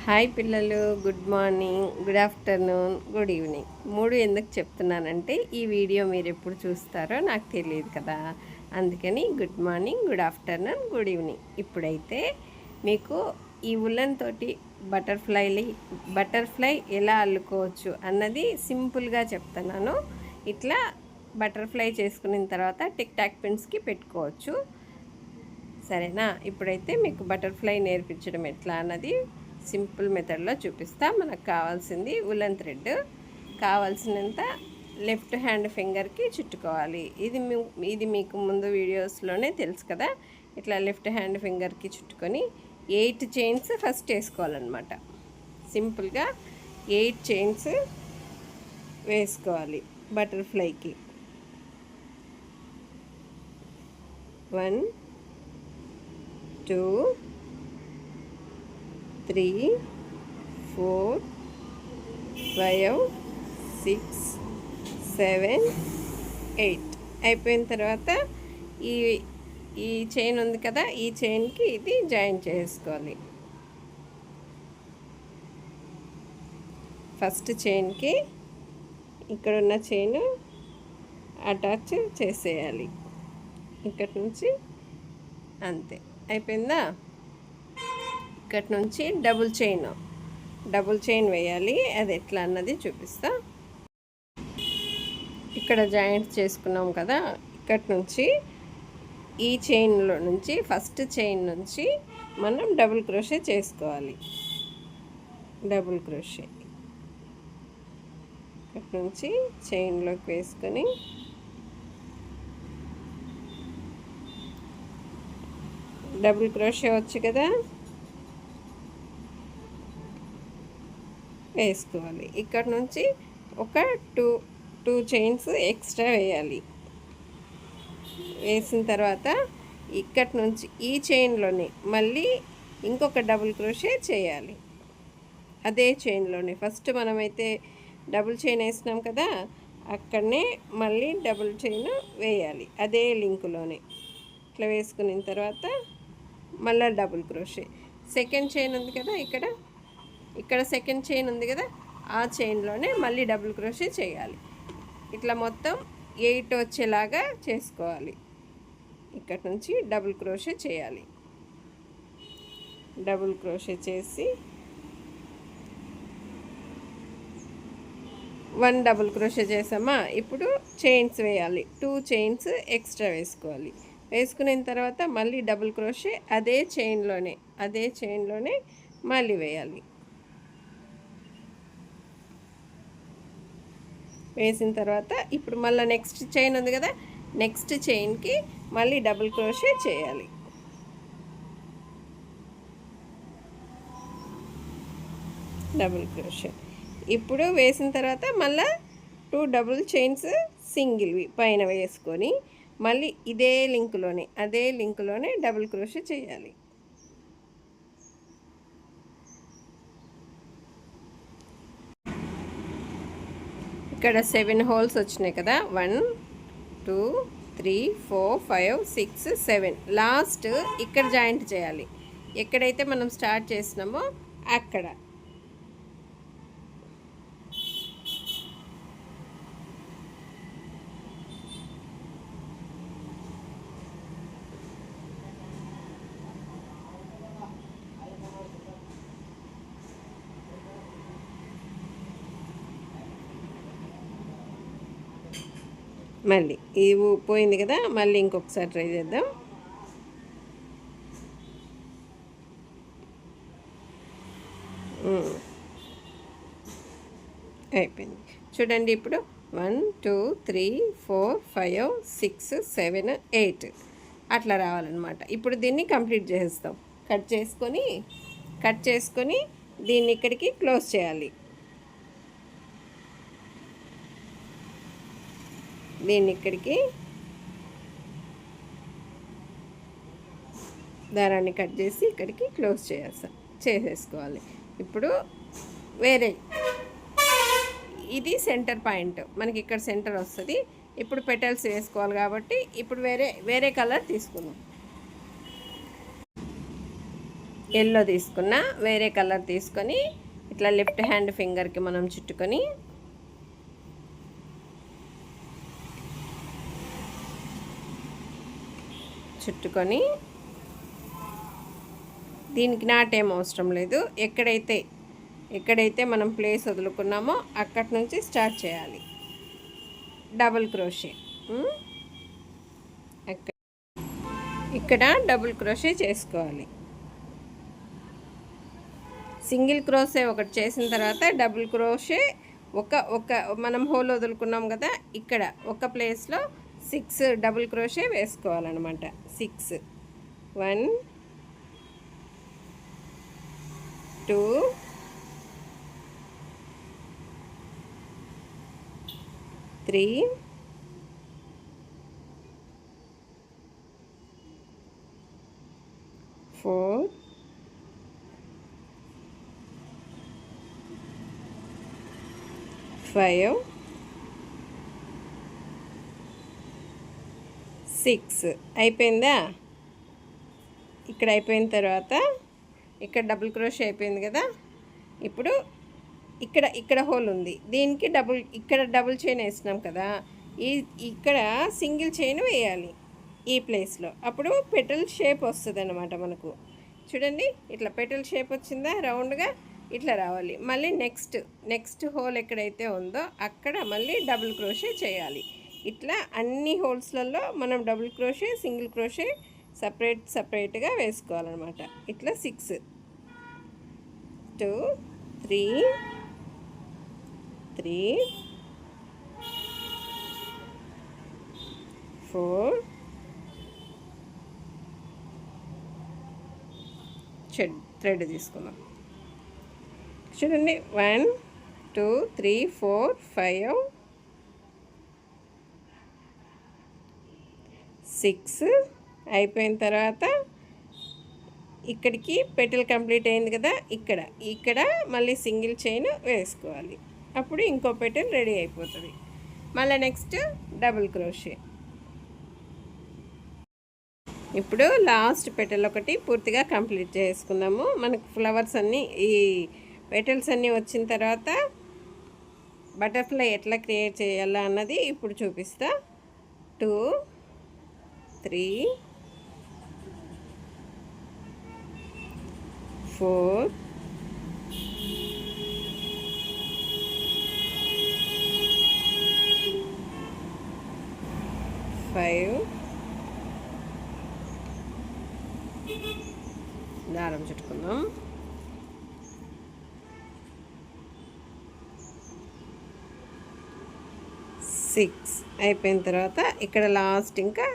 Hi పిల్లలు, good morning, good afternoon, good evening. మూడు ఎందుకు చెప్తున్నానంటే ఈ వీడియో మీరు ఎప్పుడు చూస్తారో నాకు తెలియదు కదా, అందుకని good morning, good afternoon, good evening. ఇప్పుడైతే మీకు ఈ ఉలన్ తోటి బటర్ఫ్లై ఎలా అల్లుకోవచ్చు అన్నది సింపుల్గా చెప్తున్నాను. ఇట్లా బటర్ఫ్లై చేసుకున్న తర్వాత టిక్ టాక్ పిన్స్కి పెట్టుకోవచ్చు. సరేనా? ఇప్పుడైతే మీకు బటర్ఫ్లై నేర్పించడం ఎట్లా అన్నది సింపుల్ మెథడ్లో చూపిస్తా. మనకు కావాల్సింది ఉలన్ థ్రెడ్, కావాల్సినంత లెఫ్ట్ హ్యాండ్ ఫింగర్కి చుట్టుకోవాలి. ఇది మీకు ముందు వీడియోస్లోనే తెలుసు కదా. ఇట్లా లెఫ్ట్ హ్యాండ్ ఫింగర్కి చుట్టుకొని 8 చైన్స్ ఫస్ట్ వేసుకోవాలన్నమాట. సింపుల్గా 8 చైన్స్ వేసుకోవాలి బటర్ఫ్లైకి. 1 2 3 4 5 6 7 8 అయిపోయిన తర్వాత ఈ చైన్ ఉంది కదా, ఈ చైన్కి ఇది జాయిన్ చేసుకోవాలి. ఫస్ట్ చైన్కి ఇక్కడ ఉన్న చైన్ అటాచ్ చేసేయాలి. ఇక్కడి నుంచి అంతే అయిపోయిందా. ఇక్కడి నుంచి డబుల్ చైన్ వేయాలి. అది ఎట్లా అన్నది చూపిస్తా. ఇక్కడ జాయింట్ చేసుకున్నాం కదా, ఇక్కడి నుంచి ఈ చైన్లో నుంచి ఫస్ట్ చైన్ నుంచి మనం డబుల్ క్రోషే చేసుకోవాలి. డబుల్ క్రోషే ఇక్కడి నుంచి చైన్లోకి వేసుకొని డబుల్ క్రోషే వచ్చు కదా, వేసుకోవాలి. ఇక్కడ నుంచి ఒక టూ చైన్స్ ఎక్స్ట్రా వేయాలి. వేసిన తర్వాత ఇక్కడి నుంచి ఈ చైన్లోనే మళ్ళీ ఇంకొక డబుల్ క్రోషే చేయాలి. అదే చైన్లోనే ఫస్ట్ మనమైతే డబుల్ చైన్ వేసినాం కదా, అక్కడనే మళ్ళీ డబుల్ చైన్ వేయాలి. అదే లింకులోనే ఇట్లా వేసుకున్న తర్వాత మళ్ళీ డబుల్ క్రోషే. సెకండ్ చైన్ ఉంది కదా, ఇక్కడ సెకండ్ చైన్ ఉంది కదా, ఆ చైన్లోనే మళ్ళీ డబుల్ క్రోషే చేయాలి. ఇట్లా మొత్తం 8 వచ్చేలాగా చేసుకోవాలి. ఇక్కడ నుంచి డబుల్ క్రోషే చేయాలి. డబుల్ క్రోషే చేసి 1 డబుల్ క్రోషే చేసామా, ఇప్పుడు చైన్స్ వేయాలి. 2 చైన్స్ ఎక్స్ట్రా వేసుకోవాలి. వేసుకున్న తర్వాత మళ్ళీ డబుల్ క్రోషే అదే చైన్లోనే మళ్ళీ వేయాలి. వేసిన తర్వాత ఇప్పుడు మళ్ళీ నెక్స్ట్ చైన్ ఉంది కదా, నెక్స్ట్ చైన్కి మళ్ళీ డబుల్ క్రోషే చేయాలి. డబుల్ క్రోషే ఇప్పుడు వేసిన తర్వాత మళ్ళీ 2 డబుల్ చైన్స్ సింగిల్వి పైన వేసుకొని మళ్ళీ అదే లింకులోనే డబుల్ క్రోషే చేయాలి. ఇక్కడ 7 హోల్స్ వచ్చినాయి కదా, 1 2 3 4 5 6 7. లాస్ట్ ఇక్కడ జాయింట్ చేయాలి. ఎక్కడైతే మనం స్టార్ట్ చేసినామో అక్కడ. మళ్ళీ ఇది పోయింది కదా, మళ్ళీ ఇంకొకసారి ట్రై చేద్దాం. అయిపోయింది చూడండి. ఇప్పుడు 1 2 3 4 5 6 7 8 అట్లా రావాలన్నమాట. ఇప్పుడు దీన్ని కంప్లీట్ చేస్తాం. కట్ చేసుకొని దీన్ని ఇక్కడికి క్లోజ్ చేయాలి. దీన్ని ఇక్కడికి దారాన్ని కట్ చేసి ఇక్కడికి క్లోజ్ చేసేసుకోవాలి. ఇప్పుడు ఇది సెంటర్ పాయింట్, మనకి ఇక్కడ సెంటర్ వస్తుంది. ఇప్పుడు పెటల్స్ వేసుకోవాలి కాబట్టి ఇప్పుడు వేరే కలర్ తీసుకుందాం. ఎల్లో తీసుకున్న, వేరే కలర్ తీసుకొని ఇట్లా లెఫ్ట్ హ్యాండ్ ఫింగర్కి మనం చుట్టుకొని దీనికి నాటేం అవసరం లేదు. ఎక్కడైతే మనం ప్లేస్ వదులుకున్నామో అక్కడి నుంచి స్టార్ట్ చేయాలి. డబుల్ క్రోషే ఇక్కడ డబుల్ క్రోషే చేసుకోవాలి. సింగిల్ క్రోషే ఒకటి చేసిన తర్వాత డబుల్ క్రోషే ఒక మనం హోల్ వదులుకున్నాం కదా, ఇక్కడ ఒక ప్లేస్లో 6 డబుల్ క్రోషే వేసుకోవాలన్నమాట. 6 1 2 3 4 5 6 అయిపోయిందా? ఇక్కడ అయిపోయిన తర్వాత ఇక్కడ డబుల్ క్రోషే అయిపోయింది కదా. ఇప్పుడు ఇక్కడ హోల్ ఉంది, దీనికి ఇక్కడ డబుల్ చైన్ వేసినాం కదా, ఇక్కడ సింగిల్ చైన్ వేయాలి ఈ ప్లేస్లో. అప్పుడు పెటల్ షేప్ వస్తుంది అన్నమాట మనకు. చూడండి, ఇట్లా పెటల్ షేప్ వచ్చిందా, రౌండ్గా ఇట్లా రావాలి. మళ్ళీ నెక్స్ట్ హోల్ ఎక్కడైతే ఉందో అక్కడ మళ్ళీ డబుల్ క్రోషే చేయాలి. ఇట్లా అన్ని హోల్స్లలో మనం డబుల్ క్రోషే, సింగిల్ క్రోషే సపరేట్గా వేసుకోవాలన్నమాట. ఇట్లా 6 2 3 4 థ్రెడ్ తీసుకుందాం. చూడండి, 1 2 3 4 5 6 అయిపోయిన తర్వాత ఇక్కడికి పెటల్ కంప్లీట్ అయింది కదా, ఇక్కడ మళ్ళీ సింగిల్ చైన్ వేసుకోవాలి. అప్పుడు ఇంకో పెటల్ రెడీ అయిపోతుంది. మళ్ళీ నెక్స్ట్ డబుల్ క్రోషే. ఇప్పుడు లాస్ట్ పెటల్ ఒకటి పూర్తిగా కంప్లీట్ చేసుకుందాము. మనకు ఫ్లవర్స్ అన్నీ, ఈ పెటల్స్ అన్నీ వచ్చిన తర్వాత బటర్ఫ్లై ఎట్లా క్రియేట్ చేయాలా అన్నది ఇప్పుడు చూపిస్తా. 2 3 4 5 దారం చుట్టుకుందాం. 6 అయిపోయిన తర్వాత ఇక్కడ లాస్ట్ ఇంకా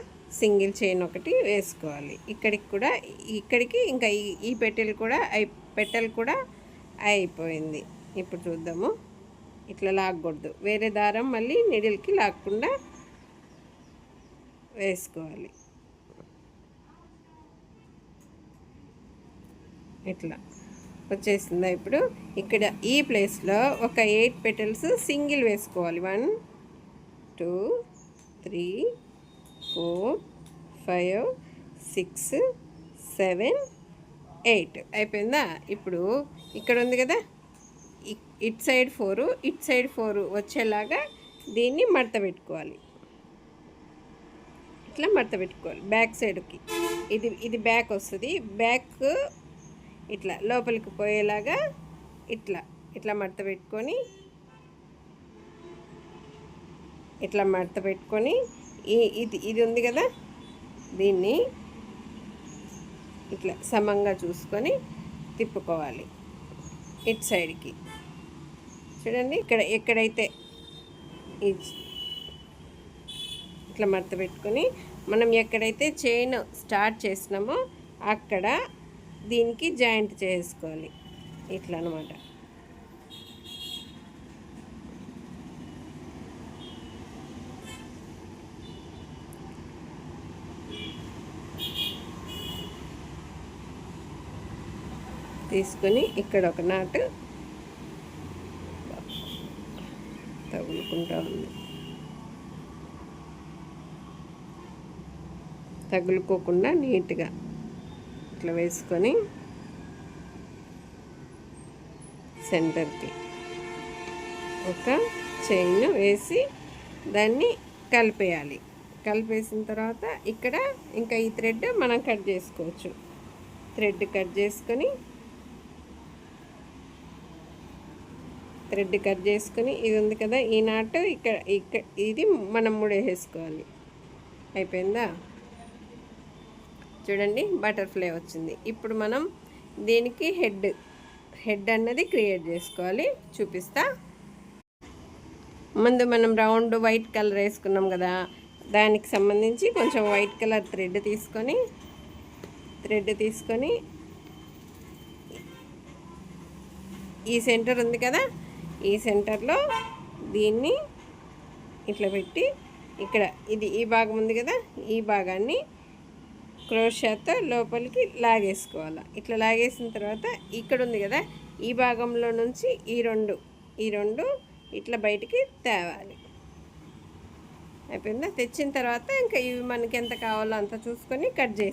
సింగిల్ చైన్ ఒకటి వేసుకోవాలి. ఇక్కడికి ఇంకా ఈ పెటల్ కూడా అయిపోయింది. ఇప్పుడు చూద్దాము. ఇట్లా లాగకూడదు, వేరే దారం మళ్ళీ నీడిల్కి లాగకుండా వేసుకోవాలి. ఇట్లా వచ్చేసిందా? ఇప్పుడు ఇక్కడ ఈ ప్లేస్లో ఒక 8 పెటల్స్ సింగిల్ వేసుకోవాలి. 1 2 3 4 5 6 7 8 అయిపోయిందా? ఇప్పుడు ఇక్కడ ఉంది కదా, ఇట్ సైడ్ 4 వచ్చేలాగా దీన్ని మడత పెట్టుకోవాలి. ఇట్లా మడత పెట్టుకోవాలి బ్యాక్ సైడ్కి. ఇది బ్యాక్ వస్తుంది. బ్యాక్ ఇట్లా లోపలికి పోయేలాగా ఇట్లా మడత పెట్టుకొని ఇది ఉంది కదా, దీన్ని ఇట్లా సమంగా చూసుకొని తిప్పుకోవాలి ఇటు సైడ్కి. చూడండి, ఎక్కడైతే ఇట్లా మడత పెట్టుకొని మనం ఎక్కడైతే చైన్ స్టార్ట్ చేసినామో అక్కడ దీనికి జాయింట్ చేసుకోవాలి. ఇట్లా అన్నమాట. తీసుకొని ఇక్కడ ఒక నాటు తగులుకుంటా ఉంది. తగులుకోకుండా నీట్గా ఇట్లా వేసుకొని సెంటర్కి ఒక చైన్ వేసి దాన్ని కలిపేయాలి. కలిపేసిన తర్వాత ఇక్కడ ఇంకా ఈ థ్రెడ్ మనం కట్ చేసుకోవచ్చు. థ్రెడ్ కట్ చేసుకొని ఇది ఉంది కదా, ఈ నాటు ఇక్కడ ఇది మనం ముడేసుకోవాలి. అయిపోయిందా? చూడండి, బటర్ఫ్లై వచ్చింది. ఇప్పుడు మనం దీనికి హెడ్ అన్నది క్రియేట్ చేసుకోవాలి. చూపిస్తా. ముందు మనం రౌండ్ వైట్ కలర్ వేసుకున్నాం కదా, దానికి సంబంధించి కొంచెం వైట్ కలర్ థ్రెడ్ తీసుకొని ఈ సెంటర్ ఉంది కదా, ఈ సెంటర్లో దీన్ని ఇట్లా పెట్టి ఇక్కడ ఈ భాగం ఉంది కదా, ఈ భాగాన్ని క్రోషాతో లోపలికి లాగేసుకోవాలి. ఇట్లా లాగేసిన తర్వాత ఇక్కడ ఉంది కదా, ఈ భాగంలో నుంచి ఈ రెండు ఇట్లా బయటికి తేవాలి. అయిపోయిందా? తెచ్చిన తర్వాత ఇంకా ఇవి మనకి ఎంత కావాలో అంత చూసుకొని కట్ చేసి